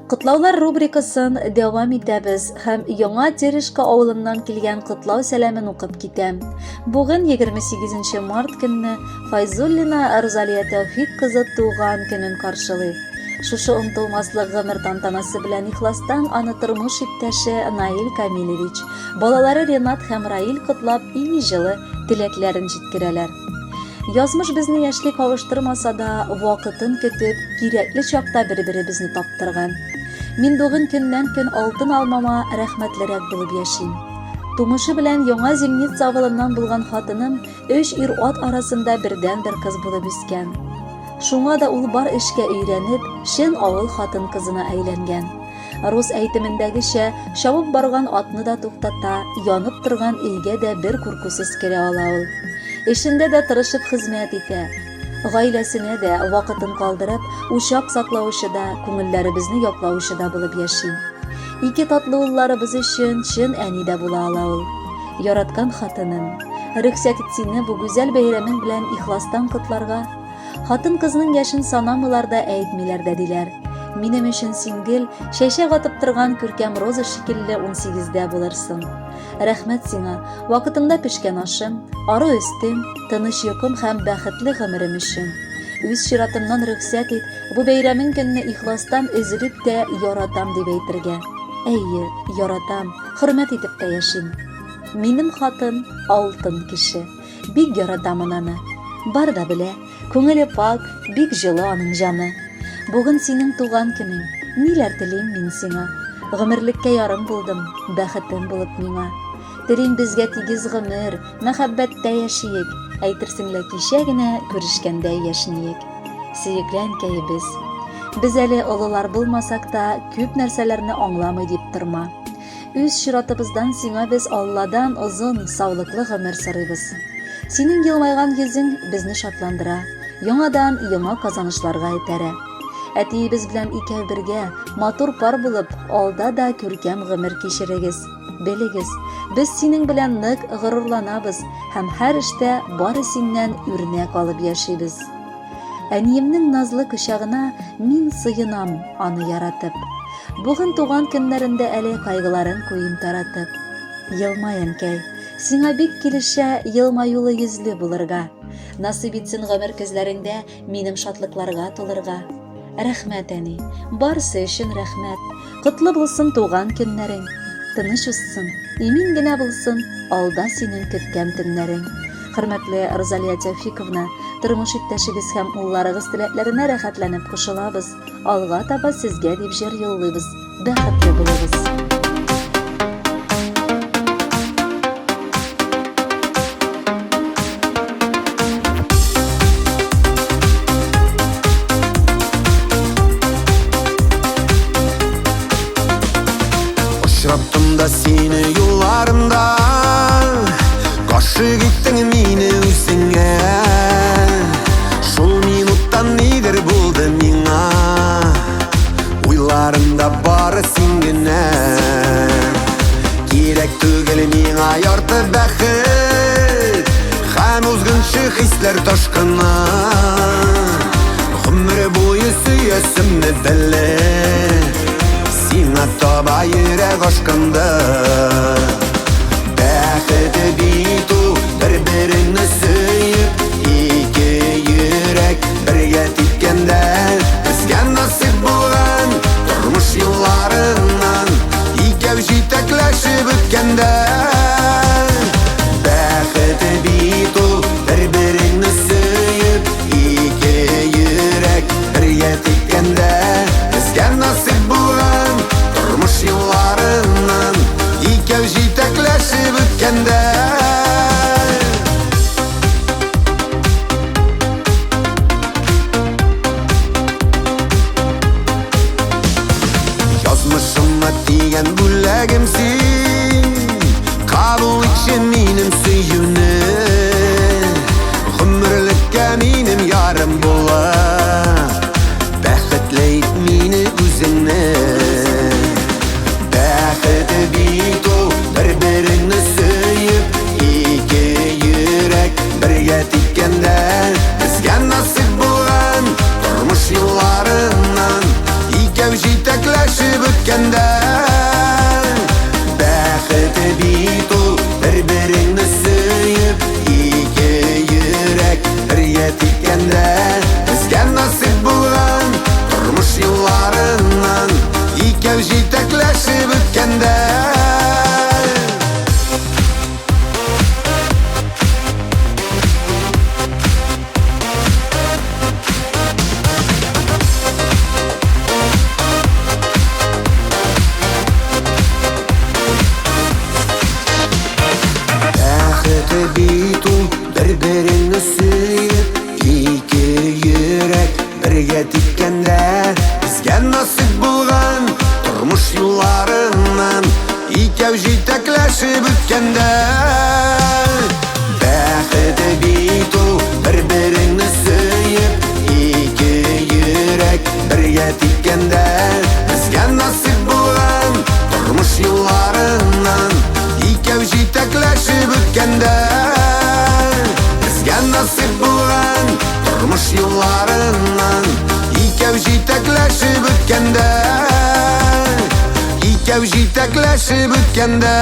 Кытлаулар рубрикасын дәвам итәбез һәм яңа Терешка авылыннан килгән кытлау сәламен укып китәм. Бүген 28 март көнне Файзуллина Розалия Тәүфик кызы туган көнен каршылый. Шушы онтылмаслык гомер тантанасы белән ихластан аны тормыш иптәше Наил Камилевич, балалары Ренат һәм Раил кытлап иң җылы теләкләрен җиткерәләр. Язмыш безне яшьлек кавыштырмаса да, вакытын көтеп, кирәкле чакта бер-беребезне таптырган. Мин бүген көннән-көн алтын алмама рәхмәтлерәк булып яшим. Тумышы белән яңа Зимница авылыннан булган хатыным 3 ир-ат арасында бердән-бер кыз булып үскән. Шуңа да ул бар эшкә өйрәнеп, шен авыл хатын кызына әйләнгән. Рус әйтемендәгечә, чабып барган атны да туктата, янып торган өйгә дә бер куркусыз керә ала ул. Эшендә дә тырышып хезмәт итә. Гаиләсенә дә вакытын калдырып, учак саклаучы да, күңелләребезне яклаучы да булып яши. Ике татлы улларыбыз өчен чын әни дә була ала ул. Яраткан хатыным, рөхсәт ит сине бу гүзәл бәйрәмең белән ихластан котларга. Хатын кызның яшен санамыйлар да әйтмиләр дә диләр. Минем өчен сиңгел, чәчәк атып торган күркәм роза шикелле 18дә булырсың. Рәхмәт сиңа, вакытында пешкән ашым, ары өстем, тыныч йокым һәм бәхетле гомерем өчен. Үз чиратымнан рөхсәт ит, бу бәйрәмең көнне ихластан өзелеп тә яратам дип әйтергә. Әйе, яратам, хөрмәт итеп тә яшим. Минем хатын алтын кеше. Бик яратамын аны. Бар да белә, күңеле пак, бик җылы аның җаны. Бүген синең туган көнең. Ниләр телим мин сиңа? Гомерлеккә ярым булдым, бәхетем булып миңа. Телим безгә тигез гомер, мәхәббәттә яшиек. Әйтерсең лә кичә генә күрешкәндә яшниек. Сөекле әнкәебез. Без әле олылар булмасак та, күп нәрсәләрне аңламый дип торма. Үз чиратыбыздан сиңа без Алладан озын, саулыклы гомер сорыйбыз. Синең елмайган йөзең безне шатландыра. Яңадан яңа казанышларга этәрә. Әтиебез белән икәү бергә, матур пар булып, алда да күркәм гомер кичерегез. Белегез, без синең белән нык горурланабыз һәм һәр эштә бары синнән үрнәк алып яшибез. Әниемнең назлы кочагына мин сыенам, аны яратып. Бүген туган көннәрендә әле кайгыларын куйым таратып. Елмай әнкәй, сиңа бик килешә елмаюлы йөзле булырга. Насыйп итсен гомер көзләреңдә минем шатлыкларга тулырга. Рәхмәт, әни, барсы өчен рәхмәт. Котлы булсын туган көннәрең. Тыныч узсын, имин генә булсын алда синең көткән төннәрең. Хөрмәтле Розалия Тәүфиковна, тормыш иптәшегез һәм улларыгыз теләкләренә рәхәтләнеп кушылабыз. Алга таба сезгә дип җыр юллыйбыз. Бәхетле булыгыз. Очраттым да сине юлларымда, гашык иттең мине үзеңә. Шул минуттан нидер булды миңа, уйларымда бары син генә. Кирәк түгел миңа ярты бәхет һәм узгынчы хисләр ташкыны. Гомер буе сөясемне белә, сиңа таба йөрәк ашканда. Бәхете бит ул бер-береңне сөеп, ике йөрәк бергә типкәндә. Безгә насыйп булган тормыш юлларыннан икәү җитәкләшеп үткәндә. Бәхете бит ул бер-береңне сөеп, ике йөрәк бергә типкәндә. Безгә насыйп булган тормыш юлларыннан икәү җитәкләшеп үткәндә. Язмышыма тигән бүләгем син, кабул итче минем сөюне. Гомерлеккә минем ярым була, бәхетле ит мине үзеңне. Бәхете бит ул бер-береңне сөеп, ике йөрәк бергә типкәндә. Безгә насыйп булган тормыш юлларыннан икәү җитәкләшеп nasip bo'lgan turmush yo'llaridan ikkav jitaklashib o'tganda ikkav jitaklashib o'tganda